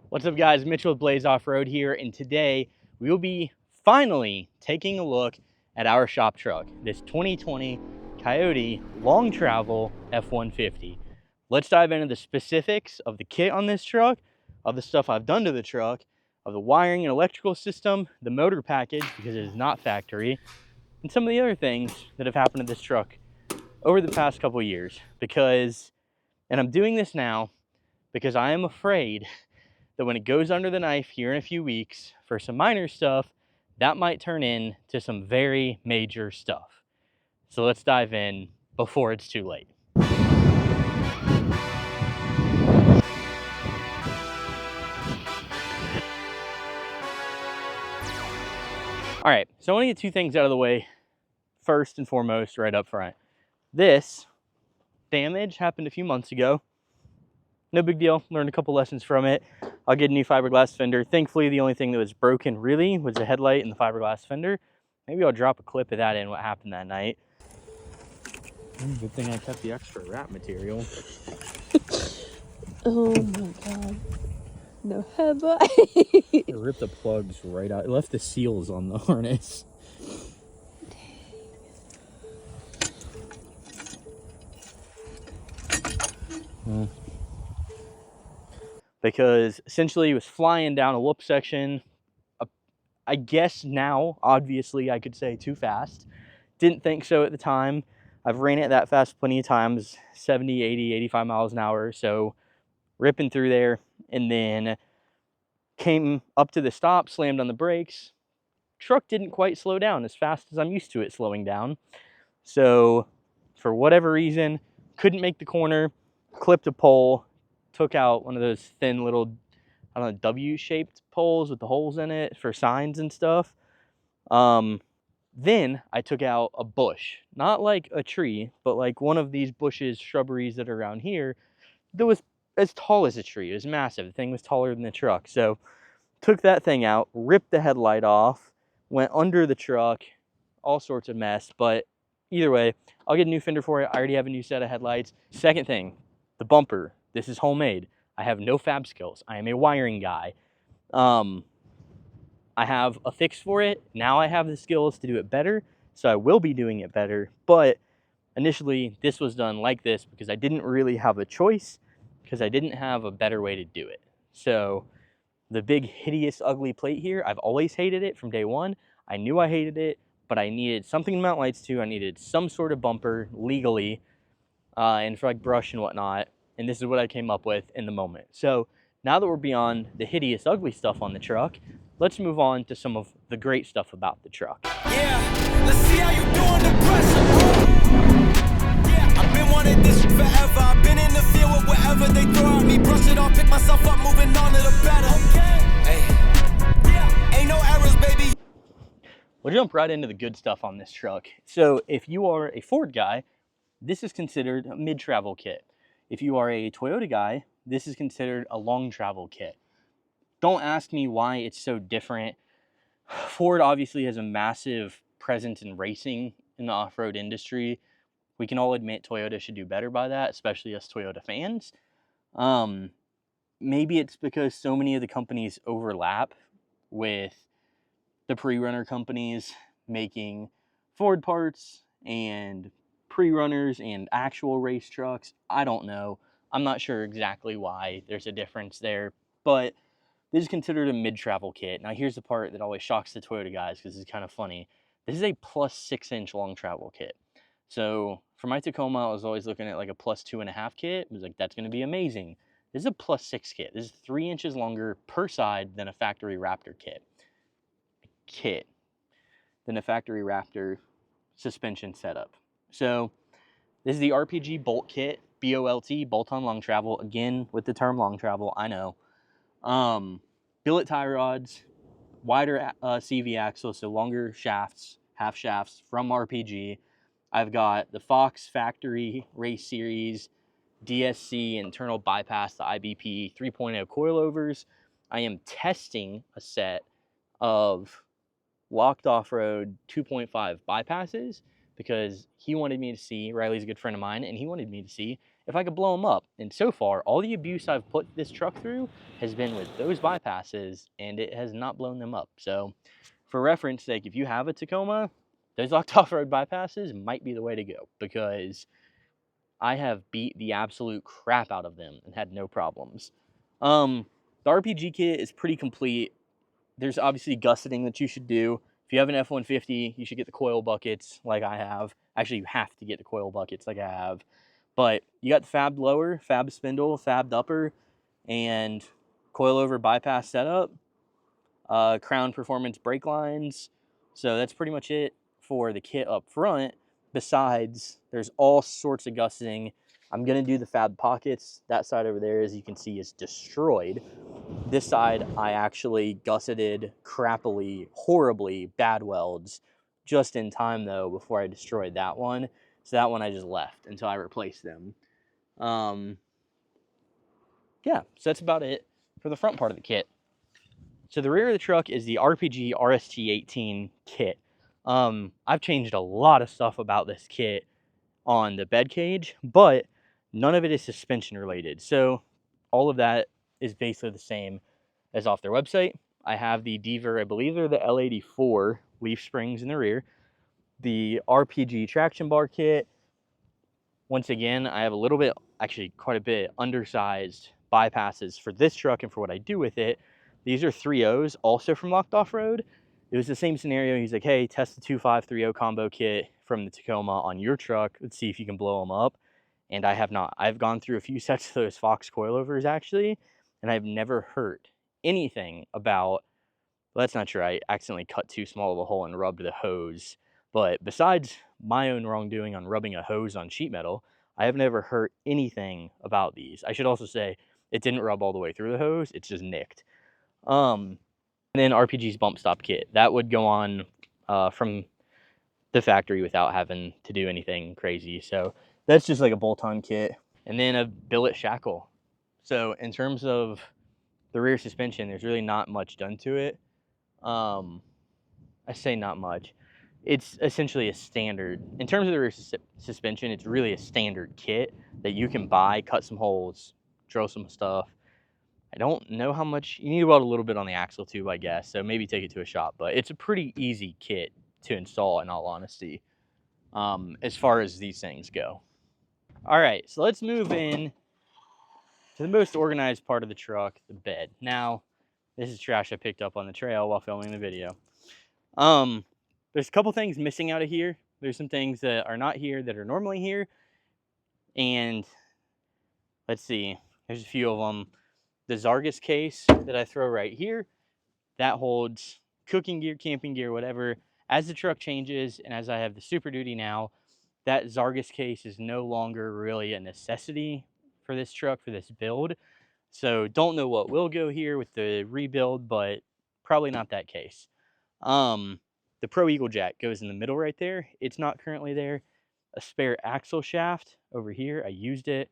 What's up guys, Mitchell with Blaze Off-Road here, and today we will be finally taking a look at our shop truck, this 2020 Coyote long travel F-150. Let's dive into the specifics of the kit on this truck, of the stuff I've done to the truck, of the wiring and electrical system, the motor package because it is not factory, and some of the other things that have happened to this truck over the past couple of years. And I'm doing this now because I am afraid that when it goes under the knife here in a few weeks for some minor stuff, that might turn into some very major stuff. So let's dive in before it's too late. All right, so I want to get two things out of the way first and foremost right up front. This damage happened a few months ago. No big deal, learned a couple lessons from it. I'll get a new fiberglass fender. Thankfully, the only thing that was broken really was the headlight and the fiberglass fender. Maybe I'll drop a clip of that in, what happened that night. Good thing I kept the extra wrap material. Oh my god. No headlight. It ripped the plugs right out. It left the seals on the harness. Well, because essentially it was flying down a whoop section. I guess now, obviously, I could say too fast. Didn't think so at the time. I've ran it that fast plenty of times, 70, 80, 85 miles an hour. So ripping through there, and then came up to the stop, slammed on the brakes. Truck didn't quite slow down as fast as I'm used to it slowing down. So for whatever reason, couldn't make the corner, clipped a pole, took out one of those thin little, I don't know, W-shaped poles with the holes in it for signs and stuff. Then I took out a bush, not like a tree, but like one of these bushes, shrubberies that are around here that was as tall as a tree. It was massive. The thing was taller than the truck. So took that thing out, ripped the headlight off, went under the truck, all sorts of mess. But either way, I'll get a new fender for it. I already have a new set of headlights. Second thing, the bumper. This is homemade. I have no fab skills. I am a wiring guy. I have a fix for it. Now I have the skills to do it better, so I will be doing it better. But initially, this was done like this because I didn't really have a choice, because I didn't have a better way to do it. So the big, hideous, ugly plate here, I've always hated it from day one. I knew I hated it, but I needed something to mount lights to. I needed some sort of bumper legally, and for like brush and whatnot. And this is what I came up with in the moment. So now that we're beyond the hideous, ugly stuff on the truck, let's move on to some of the great stuff about the truck. Yeah, let's see how you doing the pressure. Yeah, I've been wanting this forever. I've been in the field with whatever they throw at me. Brush it off, pick myself up, moving on to the better. Okay. Hey. Yeah, ain't no errors, baby. We'll jump right into the good stuff on this truck. So if you are a Ford guy, this is considered a mid-travel kit. If you are a Toyota guy, this is considered a long travel kit. Don't ask me why it's so different. Ford obviously has a massive presence in racing in the off-road industry. We can all admit Toyota should do better by that, especially us Toyota fans. Maybe it's because so many of the companies overlap with the pre-runner companies making Ford parts and pre-runners and actual race trucks. I don't know. I'm not sure exactly why there's a difference there, but this is considered a mid-travel kit. Now here's the part that always shocks the Toyota guys because it's kind of funny. This is a plus 6-inch long travel kit. So for my Tacoma, I was always looking at like a plus 2.5 kit. I was like, that's going to be amazing. This is a plus 6 kit. This is 3 inches longer per side than a factory Raptor than a factory Raptor suspension setup. So this is the RPG bolt kit, B-O-L-T, bolt-on long travel. Again, with the term long travel, I know. Billet tie rods, wider CV axle, so longer shafts, half shafts from RPG. I've got the Fox Factory Race Series DSC internal bypass, the IBP 3.0 coilovers. I am testing a set of locked off-road 2.5 bypasses because he wanted me to see, Riley's a good friend of mine, and he wanted me to see if I could blow them up. And so far, all the abuse I've put this truck through has been with those bypasses, and it has not blown them up. So for reference sake, if you have a Tacoma, those locked off-road bypasses might be the way to go, because I have beat the absolute crap out of them and had no problems. The RPG kit is pretty complete. There's obviously gusseting that you should do. If you have an F-150, you should get the coil buckets like I have. Actually, you have to get the coil buckets like I have. But you got the fabbed lower, fabbed spindle, fabbed upper, and coilover bypass setup. Crown performance brake lines. So that's pretty much it for the kit up front. Besides, there's all sorts of gusseting. I'm going to do the fab pockets. That side over there, as you can see, is destroyed. This side, I actually gusseted crappily, horribly bad welds just in time, though, before I destroyed that one. So that one I just left until I replaced them. Yeah, so that's about it for the front part of the kit. So the rear of the truck is the RPG RST18 kit. I've changed a lot of stuff about this kit on the bed cage, but none of it is suspension related. So all of that is basically the same as off their website. I have the Deaver, I believe they're the L84 leaf springs in the rear. The RPG traction bar kit. Once again, I have a little bit, actually quite a bit, undersized bypasses for this truck and for what I do with it. These are 3.0s, also from Locked Off Road. It was the same scenario. He's like, hey, test the 2.5 3.0 combo kit from the Tacoma on your truck. Let's see if you can blow them up. And I have not. I've gone through a few sets of those Fox coilovers, actually, and I've never heard anything about, well, that's not true. I accidentally cut too small of a hole and rubbed the hose. But besides my own wrongdoing on rubbing a hose on sheet metal, I have never heard anything about these. I should also say it didn't rub all the way through the hose. It's just nicked. And then RPG's bump stop kit. That would go on from the factory without having to do anything crazy. So that's just like a bolt-on kit. And then a billet shackle. So in terms of the rear suspension, there's really not much done to it. I say not much. It's essentially a standard. In terms of the rear suspension, it's really a standard kit that you can buy, cut some holes, drill some stuff. I don't know how much, you need to weld a little bit on the axle tube, I guess, so maybe take it to a shop, but it's a pretty easy kit to install, in all honesty, as far as these things go. All right, so let's move in to the most organized part of the truck, the bed. Now, this is trash I picked up on the trail while filming the video. There's a couple things missing out of here. There's some things that are not here that are normally here. And let's see, there's a few of them. The Zargus case that I throw right here, that holds cooking gear, camping gear, whatever. As the truck changes and as I have the Super Duty now, that Zargus case is no longer really a necessity for this truck, for this build. So don't know what will go here with the rebuild, but probably not that case. The Pro Eagle jack goes in the middle right there. It's not currently there. A spare axle shaft over here, I used it.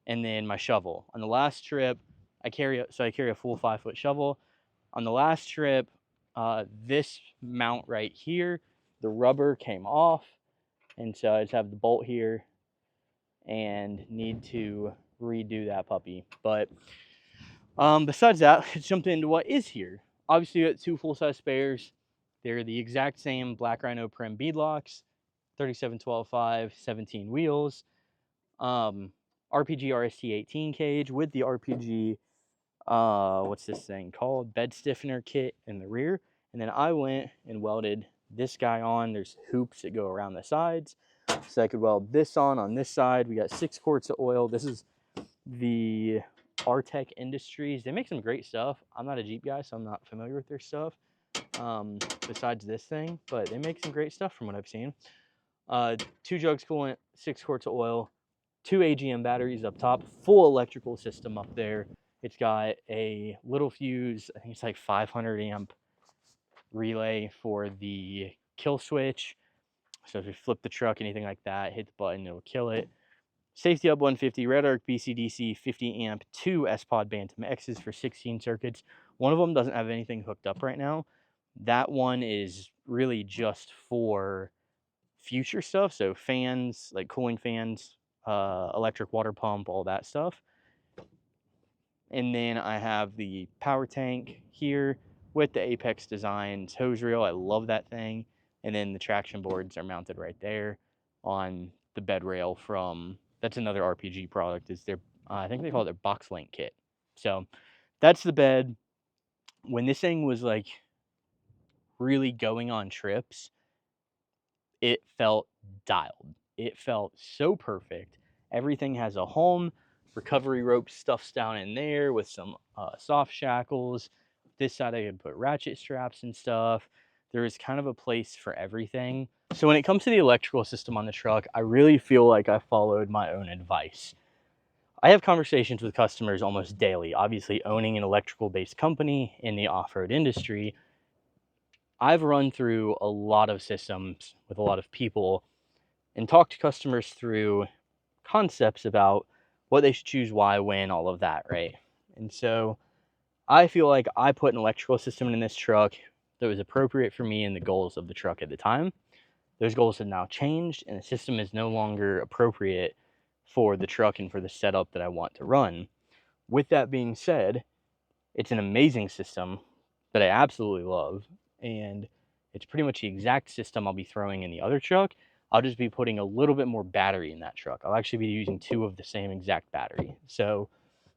And then my shovel. On the last trip, I carry a full 5-foot shovel. On the last trip, this mount right here, the rubber came off. And so I just have the bolt here and need to redo that puppy. But besides that, let's jump into what is here. Obviously, we got 2 full-size spares. They're the exact same Black Rhino Prem beadlocks, 37-12-5, 17 wheels. RPG RST18 cage with the RPG, what's this thing called? Bed stiffener kit in the rear. And then I went and welded this guy on. There's hoops that go around the sides. So I could weld this on this side. We got 6 quarts of oil. This is the Artec Industries. They make some great stuff. I'm not a Jeep guy, so I'm not familiar with their stuff. Besides this thing, but they make some great stuff from what I've seen. 2 jugs coolant, 6 quarts of oil, 2 AGM batteries up top, full electrical system up there. It's got a little fuse, I think it's like 500 amp relay for the kill switch. So if you flip the truck, anything like that, hit the button, it'll kill it. Safety up 150, Red Arc BCDC 50 amp, 2 S-Pod Bantam X's for 16 circuits. One of them doesn't have anything hooked up right now. That one is really just for future stuff. So fans, like cooling fans, electric water pump, all that stuff. And then I have the power tank here with the Apex Designs hose reel. I love that thing. And then the traction boards are mounted right there on the bed rail from, that's another RPG product, is their, I think they call it their box link kit. So that's the bed. When this thing was like really going on trips, it felt dialed. It felt so perfect. Everything has a home. Recovery rope stuffs down in there with some soft shackles. This side I can put ratchet straps and stuff. There is kind of a place for everything. So when it comes to the electrical system on the truck, I really feel like I followed my own advice. I have conversations with customers almost daily. Obviously, owning an electrical based company in the off-road industry, I've run through a lot of systems with a lot of people and talk to customers through concepts about what they should choose, why, when, all of that, right? And so I feel like I put an electrical system in this truck that was appropriate for me and the goals of the truck at the time. Those goals have now changed, and the system is no longer appropriate for the truck and for the setup that I want to run. With that being said, it's an amazing system that I absolutely love, and it's pretty much the exact system I'll be throwing in the other truck. I'll just be putting a little bit more battery in that truck. I'll actually be using 2 of the same exact battery. So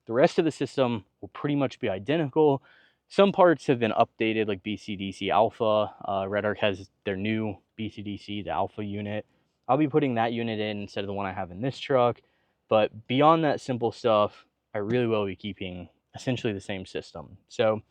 the rest of the system will pretty much be identical. Some parts have been updated, like BCDC Alpha. Red Arc has their new BCDC, the Alpha unit. I'll be putting that unit in instead of the one I have in this truck. But beyond that simple stuff, I really will be keeping essentially the same system. So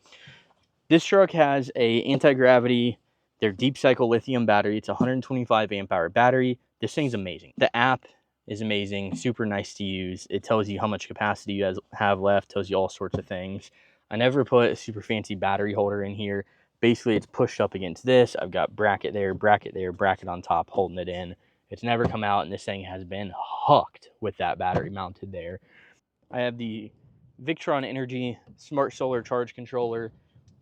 this truck has a anti-gravity, their deep cycle lithium battery. It's a 125 amp hour battery. This thing's amazing. The app is amazing, super nice to use. It tells you how much capacity you guys have left, tells you all sorts of things. I never put a super fancy battery holder in here. Basically, it's pushed up against this. I've got bracket there, bracket on top, holding it in. It's never come out, and this thing has been hooked with that battery mounted there. I have the Victron Energy Smart Solar Charge Controller.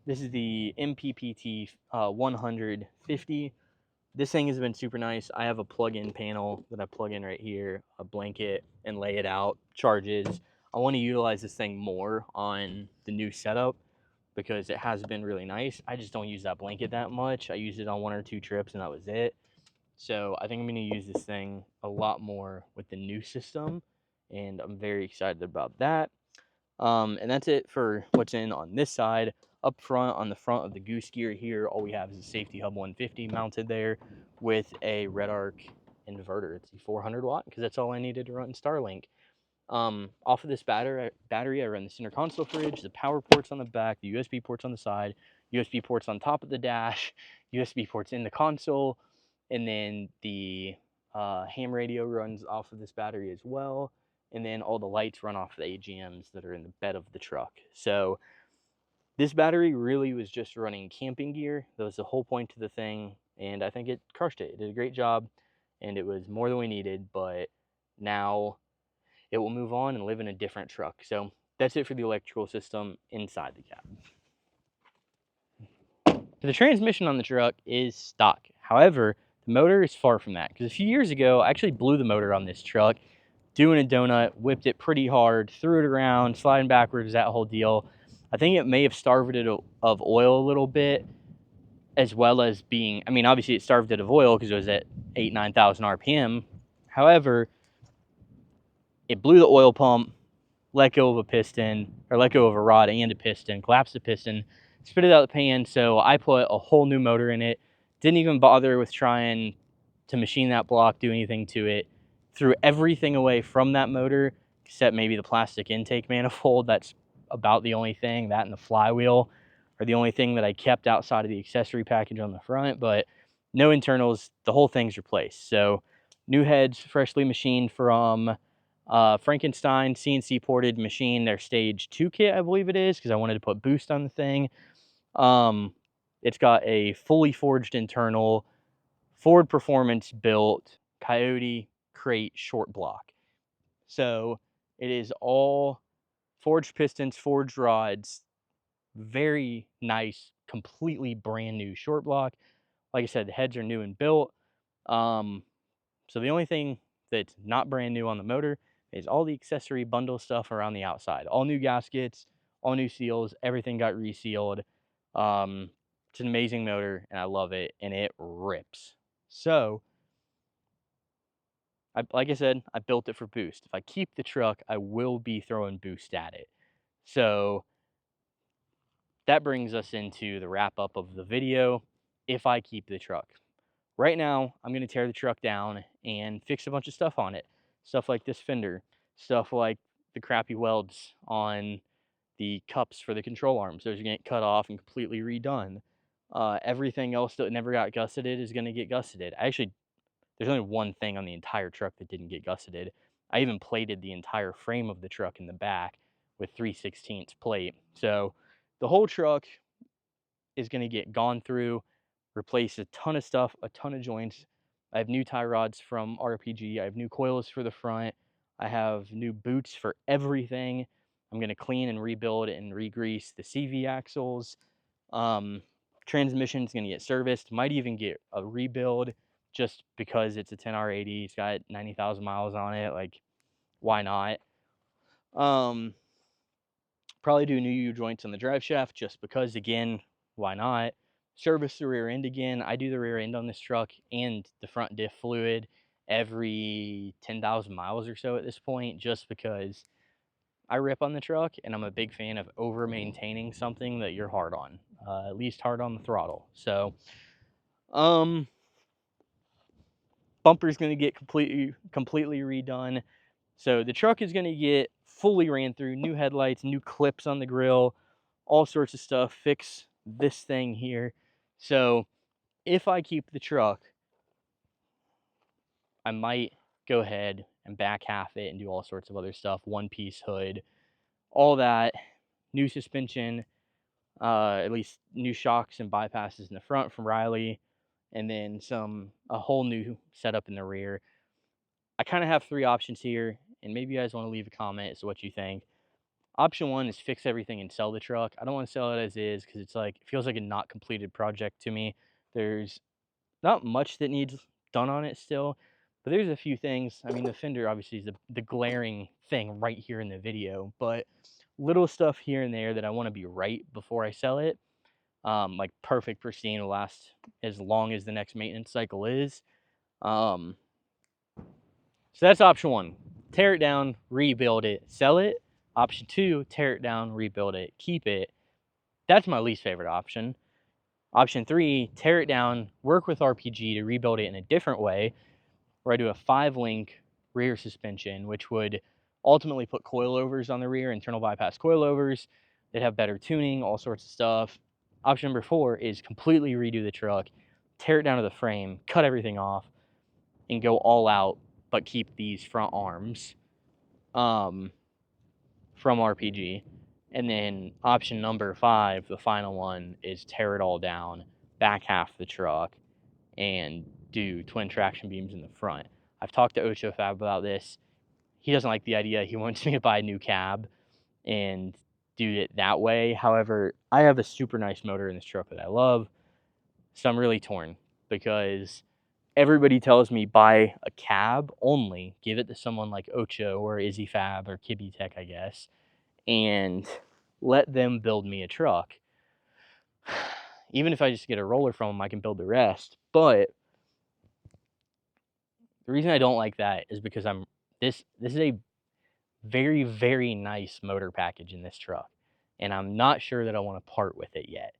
This is the MPPT 150. This thing has been super nice. I have a plug-in panel that I plug in right here, a blanket, and lay it out, charges. I want to utilize this thing more on the new setup because it has been really nice. I just don't use that blanket that much. I used it on 1 or 2 trips and that was it. So I think I'm going to use this thing a lot more with the new system, and I'm very excited about that. And that's it for what's in on this side. Up front, on the front of the goose gear here, all we have is a safety hub 150 mounted there with a Red Arc inverter. It's a 400 watt because that's all I needed to run Starlink. Off of this battery, I run the center console fridge, the power ports on the back, the USB ports on the side, USB ports on top of the dash, USB ports in the console, and then the ham radio runs off of this battery as well. And then all the lights run off the AGMs that are in the bed of the truck. So this battery really was just running camping gear. That was the whole point to the thing, and I think it crushed it. It did a great job, and it was more than we needed, but now it will move on and live in a different truck. So that's it for the electrical system inside the cab. The transmission on the truck is stock. However, the motor is far from that, because a few years ago, I actually blew the motor on this truck, doing a donut, whipped it pretty hard, threw it around, sliding backwards, that whole deal. I think it may have starved it of oil a little bit, as well as being, I mean, obviously it starved it of oil because it was at 9,000 RPM. However, it blew the oil pump, let go of a piston, or let go of a rod and a piston, collapsed the piston, spit it out the pan. So I put a whole new motor in it. Didn't even bother with trying to machine that block, do anything to it. Threw everything away from that motor, except maybe the plastic intake manifold. That's about the only thing. That and the flywheel are the only thing that I kept outside of the accessory package on the front, but no internals. The whole thing's replaced. So new heads, freshly machined from Frankenstein CNC ported machine, their stage 2 kit, I believe it is, because I wanted to put boost on the thing. It's got a fully forged internal, Ford Performance built Coyote crate short block. So it is all forged pistons, forged rods, very nice, completely brand new short block. Like I said, the heads are new and built. So the only thing that's not brand new on the motor is all the accessory bundle stuff around the outside. All new gaskets, all new seals, everything got resealed. It's an amazing motor, and I love it, and it rips. So, like I said, I built it for boost. If I keep the truck, I will be throwing boost at it. So, that brings us into the wrap up of the video. If I keep the truck, right now, I'm going to tear the truck down and fix a bunch of stuff on it. Stuff like this fender, stuff like the crappy welds on the cups for the control arms. Those are going to get cut off and completely redone. Everything else that never got gusseted is going to get gusseted. Actually, there's only one thing on the entire truck that didn't get gusseted. I even plated the entire frame of the truck in the back with 3/16 plate. So the whole truck is going to get gone through, replace a ton of stuff, a ton of joints. I have new tie rods from RPG. I have new coils for the front. I have new boots for everything. I'm going to clean and rebuild and re-grease the CV axles. Transmission's going to get serviced. Might even get a rebuild just because it's a 10R80. It's got 90,000 miles on it. Like, why not? Probably do new U-joints on the drive shaft just because, again, why not? Service the rear end again. I do the rear end on this truck and the front diff fluid every 10,000 miles or so at this point, just because I rip on the truck and I'm a big fan of over maintaining something that you're hard on, at least hard on the throttle. So, bumper's going to get completely redone. So the truck is going to get fully ran through, new headlights, new clips on the grill, all sorts of stuff, fix this thing here. So if I keep the truck, I might go ahead and back half it and do all sorts of other stuff, one-piece hood, all that, new suspension, at least new shocks and bypasses in the front from Riley, and then a whole new setup in the rear. I kind of have three options here, and maybe you guys want to leave a comment as to what you think. Option one is fix everything and sell the truck. I don't want to sell it as is because it's like, it feels like a not completed project to me. There's not much that needs done on it still, but there's a few things. I mean, the fender obviously is the glaring thing right here in the video, but little stuff here and there that I want to be right before I sell it. Like perfect pristine will last as long as the next maintenance cycle is. So that's option one. Tear it down, rebuild it, sell it. Option two, tear it down, rebuild it, keep it. That's my least favorite option. Option three, tear it down, work with RPG to rebuild it in a different way, where I do a 5-link rear suspension, which would ultimately put coilovers on the rear, internal bypass coilovers. They'd have better tuning, all sorts of stuff. Option number four is completely redo the truck, tear it down to the frame, cut everything off, and go all out, but keep these front arms from RPG. And then option number 5, the final one, is tear it all down, back half the truck, and do twin traction beams in the front. I've talked to Ocho Fab about this. He doesn't like the idea. He wants me to buy a new cab and do it that way. However, I have a super nice motor in this truck that I love, so I'm really torn because everybody tells me buy a cab only, give it to someone like Ocho or Izzy Fab or Kibby Tech, I guess, and let them build me a truck. Even if I just get a roller from them, I can build the rest. But the reason I don't like that is because this is a very, very nice motor package in this truck, and I'm not sure that I want to part with it yet.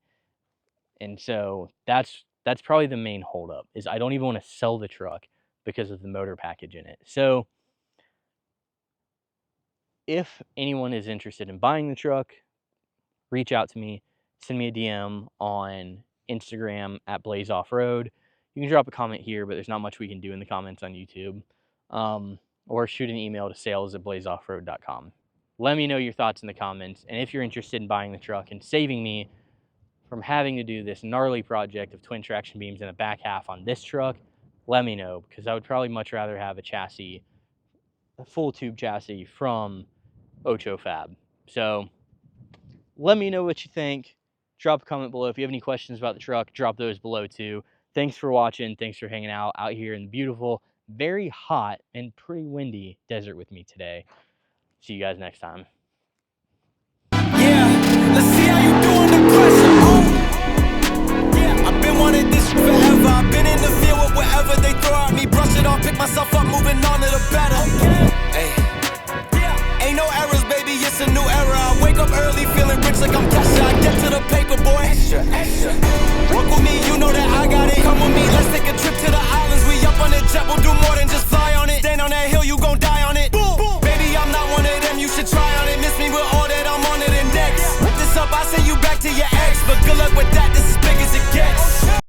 And so that's probably the main holdup, is I don't even want to sell the truck because of the motor package in it. So if anyone is interested in buying the truck, reach out to me, send me a DM on Instagram at Blaze Off-Road. You can drop a comment here, but there's not much we can do in the comments on YouTube. Or shoot an email to sales@blazeoffroad.com. Let me know your thoughts in the comments, and if you're interested in buying the truck and saving me from having to do this gnarly project of twin traction beams in the back half on this truck, let me know, because I would probably much rather have a full tube chassis from Ocho Fab. So let me know what you think. Drop a comment below. If you have any questions about the truck, drop those below too. Thanks for watching. Thanks for hanging out here in the beautiful very hot and pretty windy desert with me today. See you guys next time. Yeah, let's see how you do under pressure. Yeah, I've been wanting this forever. I've been in the field with whatever they throw at me. Brush it off, pick myself up, moving on to the better. Hey, yeah, ain't no errors, baby, it's a new era. I wake up early, feeling rich like I'm Kesha. I get to the paper, boy. Extra, extra. Walk with me, you know that I got it. Come with me, let's take a trip to the islands. We up on the jet, we'll do more than just